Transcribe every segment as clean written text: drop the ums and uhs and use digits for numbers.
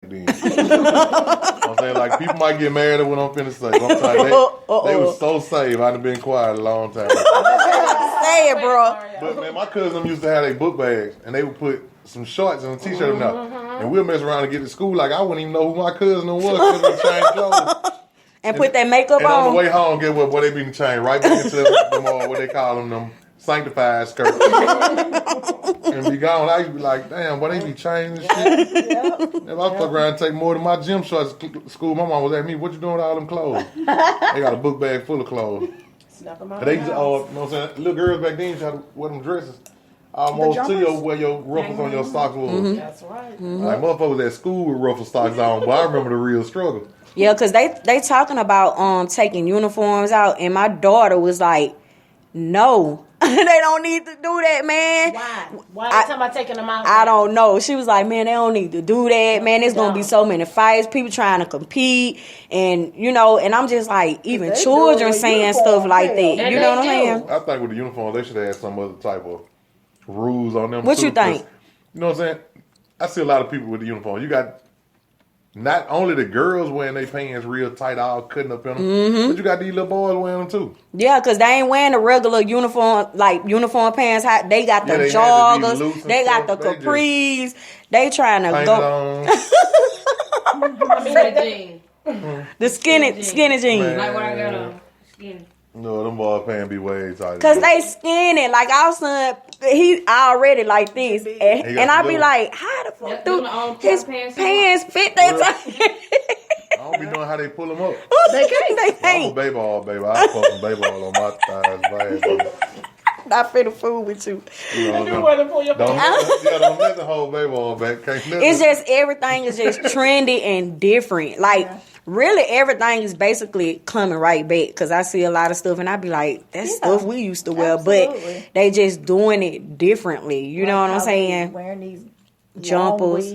then. I'm saying, like, people might get mad at what I'm finna say. But I'm saying, they was so safe. I'd have been quiet a long time. Say it, bro. But man, my cousin used to have their book bags, and they would put some shorts and a t-shirt in there. And we'll mess around and get to school like I wouldn't even know who my cousin was because we changed clothes. And put that makeup and on. On the way home, get what? Boy, they be changed right back into them, what they call them sanctified skirts. And be gone. I used to be like, damn, boy, they be changing shit. If I fuck around and take more than my gym shorts to school, my mom was asking me, what you doing with all them clothes? They got a book bag full of clothes. They used to, you know what I'm saying? Little girls back then used to wear them dresses. Almost to where your ruffles on your socks was. That's right. Like motherfuckers at school with ruffle socks on, but I remember the real struggle. Yeah, because they talking about taking uniforms out, and my daughter was like, no. They don't need to do that, man. Why they talking about taking them out? I don't know. She was like, man, they don't need to do that. Man, there's going to be so many fights, people trying to compete. And, you know, and I'm just like, even children saying stuff like that. You know what I'm saying? I think with the uniforms, they should have some other type of rules on them. What you think? You know what I'm saying? I see a lot of people with the uniform. You got not only the girls wearing their pants real tight, all cutting up in them, but you got these little boys wearing them too. Yeah, because they ain't wearing the regular uniform, like uniform pants. They got the joggers, they got the capris. They trying to go. The skinny jeans. Like what I got on. Skinny. No, them boys pants be way tight. Cause they skinny. Like our son, he already like this, and I be like, how the fuck do his pants fit that tight? I don't be knowing how they pull them up. They can't. I'm a baby. I put some baby oil on my thighs. Not finna fool with you. Don't let the whole baby oil back. It's just everything is just trendy and different. Like really, everything is basically coming right back. Cause I see a lot of stuff and I be like, that's stuff we used to wear, but they just doing it differently. You know what I'm saying? Wearing these jumpers.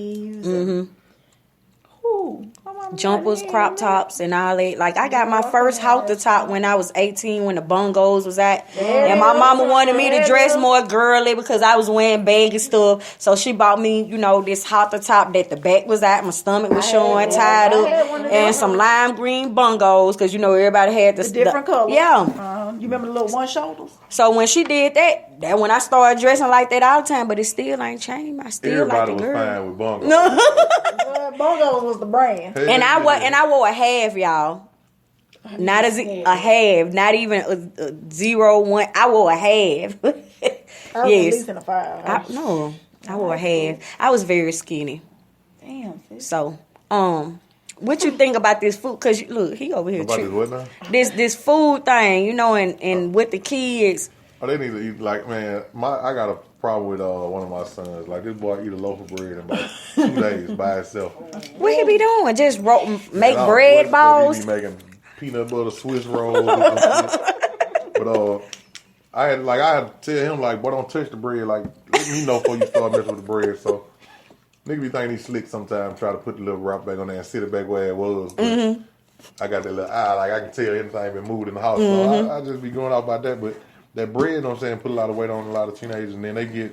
Jumpers, crop tops, and all that. Like, I got my first halter top when I was 18, when the bongos was at. And my mama wanted me to dress more girly because I was wearing baggy stuff. So she bought me, you know, this halter top that the back was at, my stomach was showing, tied up, and some lime green bongos because, you know, everybody had the different colors. Yeah. You remember the little one shoulders? So when she did that when I started dressing like that all the time, but it still ain't changed. I still like the girl. Everybody was fine with bongos. Bongos was the brand. And I wore a half, y'all. Not a half, not even a 0-1. I wore a half. I was at least in a 5. I wore a half. I was very skinny. Damn. So, what you think about this food? Cause look, he over here. About this what now? This food thing, you know, and with the kids. Oh, they need to eat like, man. I got a problem with one of my sons. Like, this boy eat a loaf of bread in about 2 days by itself. What he be doing? Just make bread balls? He be making peanut butter Swiss rolls. But I had to tell him, like, boy, don't touch the bread. Like, let me know before you start messing with the bread. So nigga be thinking he's slick sometimes. Try to put the little wrap back on there and sit it back where it was. But I got that little eye. Like, I can tell anything been moved in the house. So I just be going off about that. But that bread, you know what I'm saying, put a lot of weight on a lot of teenagers, and then they get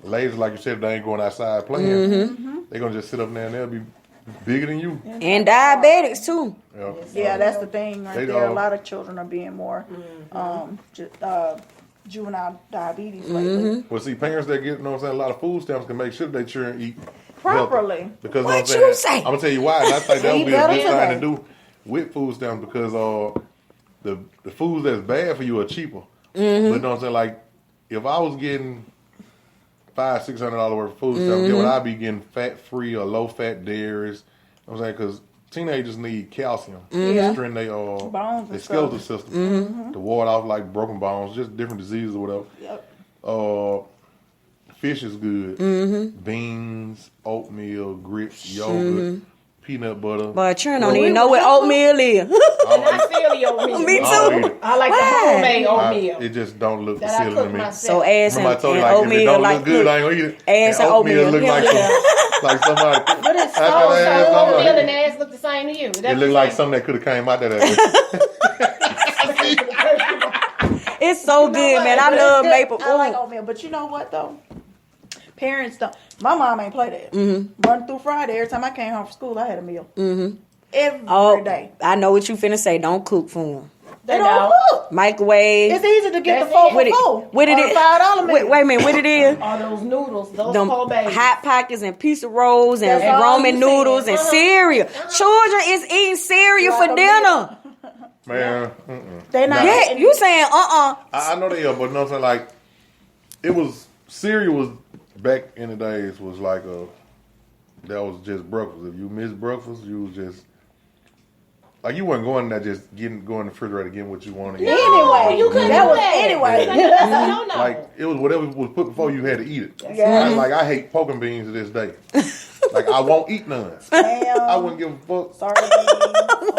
lazy, like you said, if they ain't going outside playing. They're going to just sit up there and they'll be bigger than you. And diabetics, too. Yeah, that's the thing right there. A lot of children are being more juvenile diabetes lately. Well, see, parents that get, you know what I'm saying, a lot of food stamps can make sure their children eat properly. Healthy. Because what you say? I'm going to tell you why. And I think that would be a good thing to do with food stamps because the foods that's bad for you are cheaper. But you know what I'm saying? Like, if I was getting $500-$600 worth of food stamps, then I'd be getting fat-free or low-fat dairies. You know what I'm saying? Because teenagers need calcium to strengthen their skeletal system to ward off, like, broken bones, just different diseases or whatever. Fish is good. Beans, oatmeal, grits, yogurt. Peanut butter. But children don't even know what oatmeal is. And I feel the oatmeal. Me too. I like the homemade oatmeal. It just don't look silly to me. So ass and oatmeal, if it don't look good, I ain't gonna eat it. Ass and oatmeal look like somebody. But it's so oatmeal and ass look the same to you. It look like something that could have came out that It's so good, man. I love maple. I like oatmeal, but you know what though? Parents don't. My mom ain't play that. Monday through Friday, every time I came home from school, I had a meal. Every day. I know what you finna say. Don't cook for them. They don't cook. Microwave. It's easy to get That's the 4 it. for 4. What it is? $5 meal. Wait a minute. What it is? All those noodles, those Them poor babies. hot pockets and pizza rolls and That's all Roman you saying. noodles and cereal. Children is eating cereal Like for a dinner. Man, They not. Nah. Yeah, you saying I know they are, but you know what I'm saying? Like, it was, cereal was, back in the days, was like that was just breakfast. If you missed breakfast, you was just, like, you wasn't going there just going in the refrigerator getting what you wanted. Anyway, you couldn't that do was that. anyway. No. Like, it was whatever was put before you had to eat it. Yeah. I hate poker beans to this day. Like, I won't eat none. I wouldn't give a fuck. Sorry.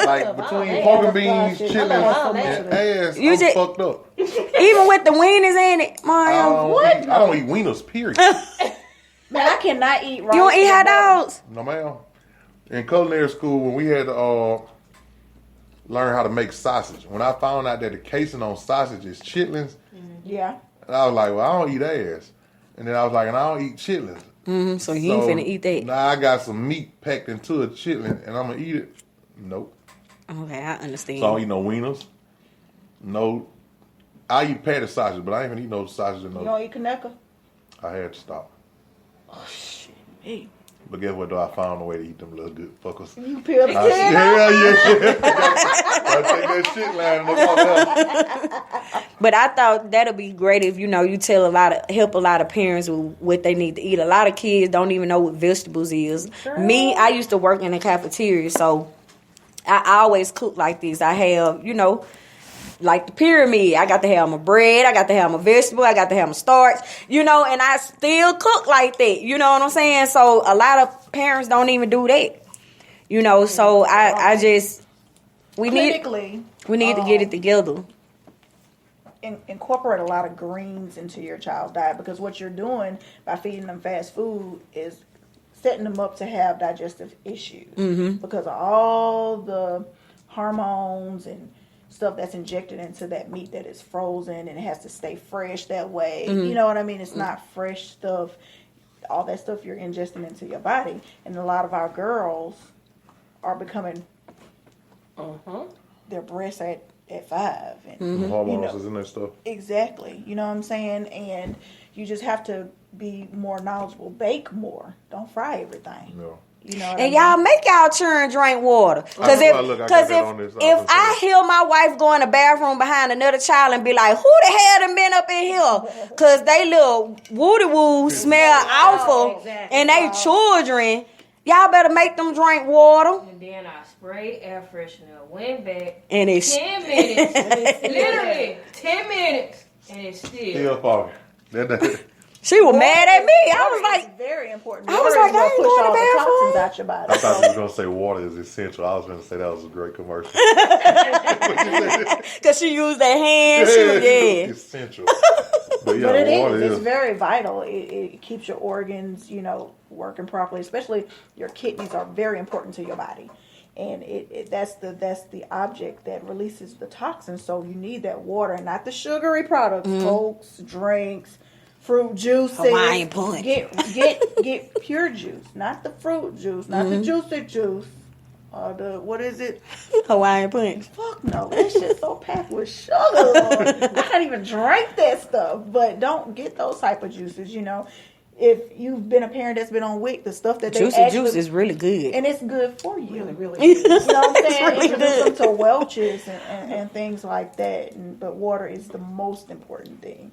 Like, between poker beans, chitlins, and ass, You I'm just- fucked up. even with the wieners in it, Mario. I don't eat wieners, period. Man, I cannot eat rice. You don't eat hot dogs? No, ma'am. In culinary school, when we had to learn how to make sausage, when I found out that the casing on sausage is chitlins, Yeah. and I was like, well, I don't eat ass. And then I was like, and I don't eat chitlins. So you ain't finna eat that. Now I got some meat packed into a chitlin, and I'm going to eat it. Nope. Okay, I understand. So I don't eat no wieners. No. I eat patty sausage, but I ain't even eat no sausage in You no. don't eat Kaneka? I had to stop. Oh, shit. Hey. But guess what, though? I found a way to eat them little good fuckers. You peeled the I, skin yeah. off? I take that shit line and the fuck out. But I thought that'll be great if you help a lot of parents with what they need to eat. A lot of kids don't even know what vegetables is. Sure. Me, I used to work in a cafeteria, so I always cook like this. I have, like the pyramid. I got to have my bread, I got to have my vegetable, I got to have my starch, and I still cook like that. You know what I'm saying? So a lot of parents don't even do that. So I just we need to get it together. Incorporate a lot of greens into your child's diet, because what you're doing by feeding them fast food is setting them up to have digestive issues because of all the hormones and stuff that's injected into that meat that is frozen and it has to stay fresh that way. You know what I mean? It's not fresh stuff. All that stuff you're ingesting into your body. And a lot of our girls are becoming their breasts at 5. And, Hormones and that stuff. Exactly. You know what I'm saying? And you just have to be more knowledgeable. Bake more. Don't fry everything. No. You know what And I y'all mean? make y'all children drink water. Because if I hear my wife go in the bathroom behind another child and be like, who the hell done been up in here? Because they little woody woo smell awful exactly. and they children, y'all better make them drink water. And then I sprayed air freshener, went back And it's 10 minutes, literally 10 minutes, and it's still. foggy. That she was mad at me. I was like, it's very important. I was Water like, is what I ain't push going to all the the toxins bathroom. out your body. I thought So- you were going to say water is essential. I was going to say that was a great commercial. because she used that hand. Essential. But yeah, But it water is. It's very vital. It keeps your organs, working properly. Especially your kidneys are very important to your body, and that's the object that releases the toxins. So you need that water, and not the sugary products, Cokes, drinks, fruit juices. Hawaiian punch. Get pure juice, not the fruit juice, not the juicy juice. What is it? Hawaiian punch. Fuck no, that shit's so packed with sugar. I can't even drink that stuff. But don't get those type of juices, If you've been a parent that's been on WIC, the stuff that Juicy they actually, juice is really good. and it's good for you. Really You know what I'm saying? really Introduce them good. to Welch's and things like that. But water is the most important thing.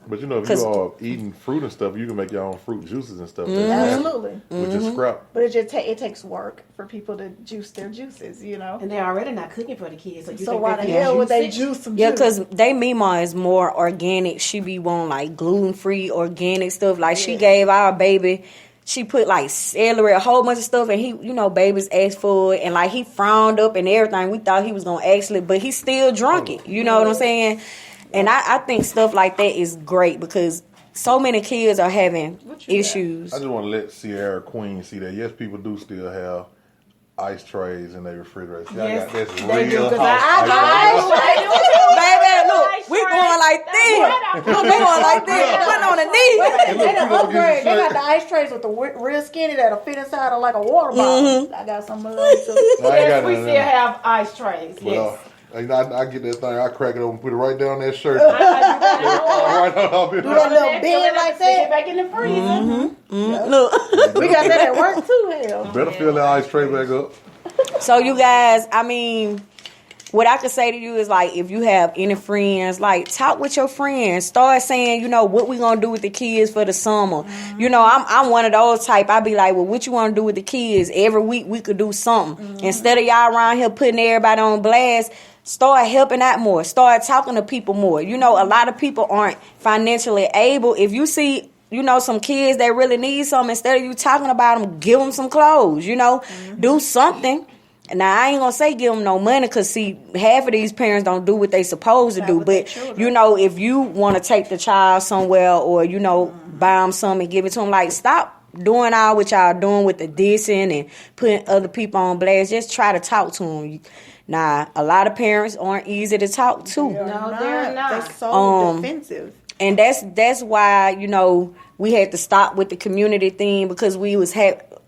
But if you are eating fruit and stuff, you can make your own fruit juices and stuff. Absolutely. With just scrap. But it takes work for people to juice their juices, And they're already not cooking for the kids. So, you So think why they the can hell would they juice it? juice some Yeah, juice? because they Mima is more organic. She be wanting like gluten-free organic stuff. Like she gave our baby, she put like celery, a whole bunch of stuff. And he, babies asked for it. And like he frowned up and everything. We thought he was going to actually, but he still drunk it. You know what I'm saying? And I think stuff like that is great because so many kids are having issues. I just want to let Sierra Queen see that, yes, people do still have ice trays in their refrigerators. Y'all Yes, got this they do, real 'cause house I ice tray. Baby, look, we going like this. Look, they going like this. Putting on a knee. They done upgrade. They got the ice trays with the real skinny that'll fit inside of like a water bottle. I got some of those too. Yes, we still have ice trays. Well, Yes. I get that thing, I crack it open, put it right down that shirt. I do that. Right on Do that little bend like Stick it that. back in the freezer. Look. We got that at work too. Hell. Better fill that ice tray back up. So you guys, I mean, what I could say to you is like, if you have any friends, like talk with your friends. Start saying, you know, what we gonna do with the kids for the summer. You know, I'm one of those type. I be like, well, what you want to do with the kids? Every week we could do something. Instead of y'all around here putting everybody on blast, start helping out more. Start talking to people more. You know, a lot of people aren't financially able. If you see, you know, some kids that really need something, instead of you talking about them, give them some clothes, you know, do something. Now, I ain't going to say give them no money because, see, half of these parents don't do what they supposed to do. But, you know, if you want to take the child somewhere or, you know, buy them something and give it to them, like, stop doing all what y'all doing with the dissing and putting other people on blast. Just try to talk to them. Now, a lot of parents aren't easy to talk to. No, they're not. They're so defensive. And that's why, you know, we had to stop with the community thing because we was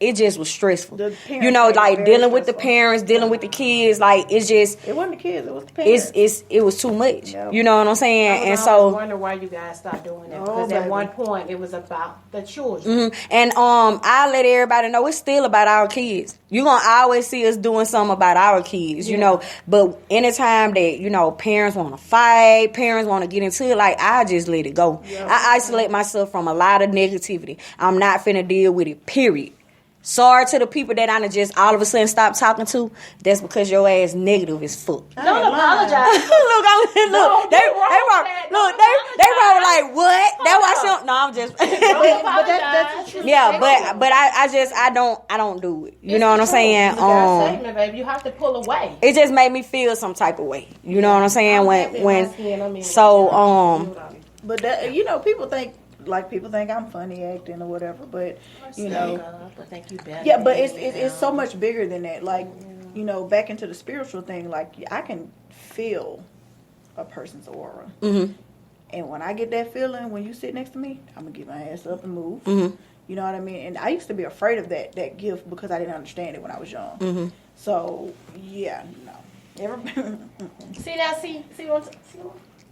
it just was stressful. You know, like dealing with the parents, dealing with the kids, like it's just It wasn't the kids, it was the parents. it was too much. Yep. You know what I'm saying? And I so wonder why you guys stopped doing that because at one point it was about the children. and I let everybody know it's still about our kids. You're gonna always see us doing something about our kids, you know. But anytime that, you know, parents wanna fight, parents wanna get into it, like I just let it go. I isolate myself from a lot of negativity. I'm not finna deal with it, period. Sorry to the people that I done just all of a sudden stopped talking to. That's because your ass negative as fuck. Don't apologize. They wrote like what? That was some. No, I'm just. Don't But that's the truth. Yeah, but I don't do it. You know what I'm saying? You got a segment, baby. You have to pull away. It just made me feel some type of way. You know what I'm saying? But that, you know, people think I'm funny acting or whatever, but you know, I think you better. yeah, but it's so much bigger than that. Like, you know, back into the spiritual thing, like I can feel a person's aura, and when I get that feeling, when you sit next to me, I'm gonna get my ass up and move. You know what I mean? And I used to be afraid of that gift because I didn't understand it when I was young. So yeah, no. See what I'm saying?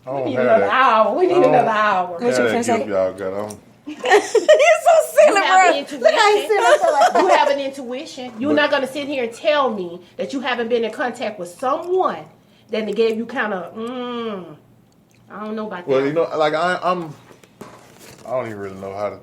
I We don't need have another that. hour. We need another hour. What you Yeah, finna that say? gift y'all got on. You're so silly, You have an bro. intuition. You have an intuition. You're not going to sit here and tell me that you haven't been in contact with someone that they gave you kind of, I don't know about that. Well, you know, like I don't even really know how to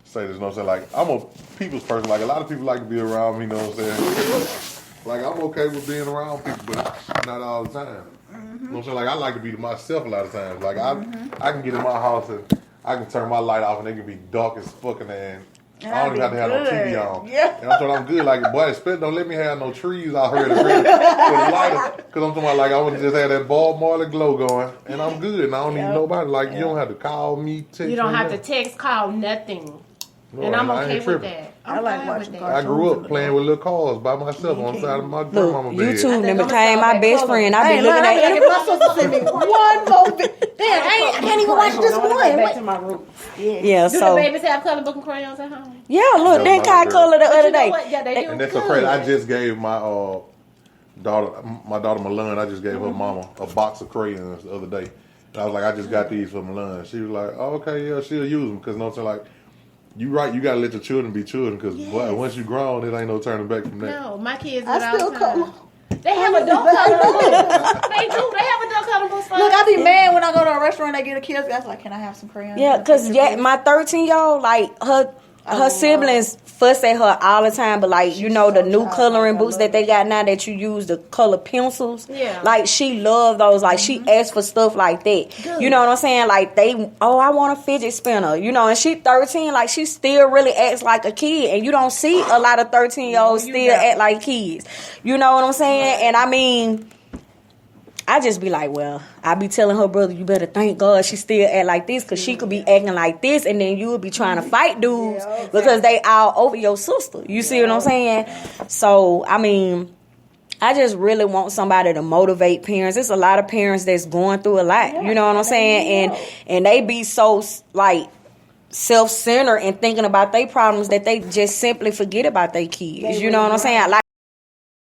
say this. You know what I'm saying? Like I'm a people's person. Like a lot of people like to be around me. You know what I'm saying? Like I'm okay with being around people, but not all the time. You know what I'm saying? Like I like to be to myself a lot of times. Like I can get in my house and I can turn my light off and it can be dark as fucking and I don't even have to have no TV on. Yeah. And I'm talking, I'm good. Like, boy, don't let me have no trees out here to put a lighter. Because I'm talking about, like, I want to just have that Bob Marley glow going. And I'm good. And I don't need nobody. Like, you don't have to call me, text me. You don't have to text, call, nothing. No, and I'm I ain't okay with tripping. that. I like fine watching with cartoons. I grew up playing with little cars by myself on the side of my Look, grandmama bed. YouTube then became my best friend. I be looking I at ain't my sister sent me one more bit. Damn, I can't even watch this one. Back to my roots. Yeah, Do the so babies have color book and crayons at home? yeah, look, Yeah, they my got girl. color the other You know day. what? Yeah, they do. And that's so crazy. I just gave my daughter Milan, I just gave her mama a box of crayons the other day. And I was like, I just got these for Milan. She was like, oh, okay, yeah, she'll use them. Because, you know what I'm saying, like, you right, you got to let your children be children. Because once you grown, it ain't no turning back from that. No, my kids do I it all still the time. call. They have adult color books. They do. They have adult color books. Look, I be mad when I go to a restaurant and they get a kid. I was like, can I have some crayons? Yeah, cause my 13-year-old, like her siblings fuss at her all the time, but like you know the new coloring books that they got now that you use the color pencils. Yeah. Like she loved those. Like she asked for stuff like that. Good. You know what I'm saying? Like I want a fidget spinner. You know, and she 13. Like she still really acts like a kid, and you don't see a lot of 13-year-olds still act like kids. You know what I'm saying? And I mean, I just be like, well, I be telling her brother, you better thank God she still act like this, because she could be acting like this, and then you would be trying to fight dudes because they all over your sister. You see what I'm saying? So, I mean, I just really want somebody to motivate parents. There's a lot of parents that's going through a lot. Yeah, you know what I'm saying? And they be so like self-centered and thinking about their problems that they just simply forget about their kids. You know what I'm saying? Like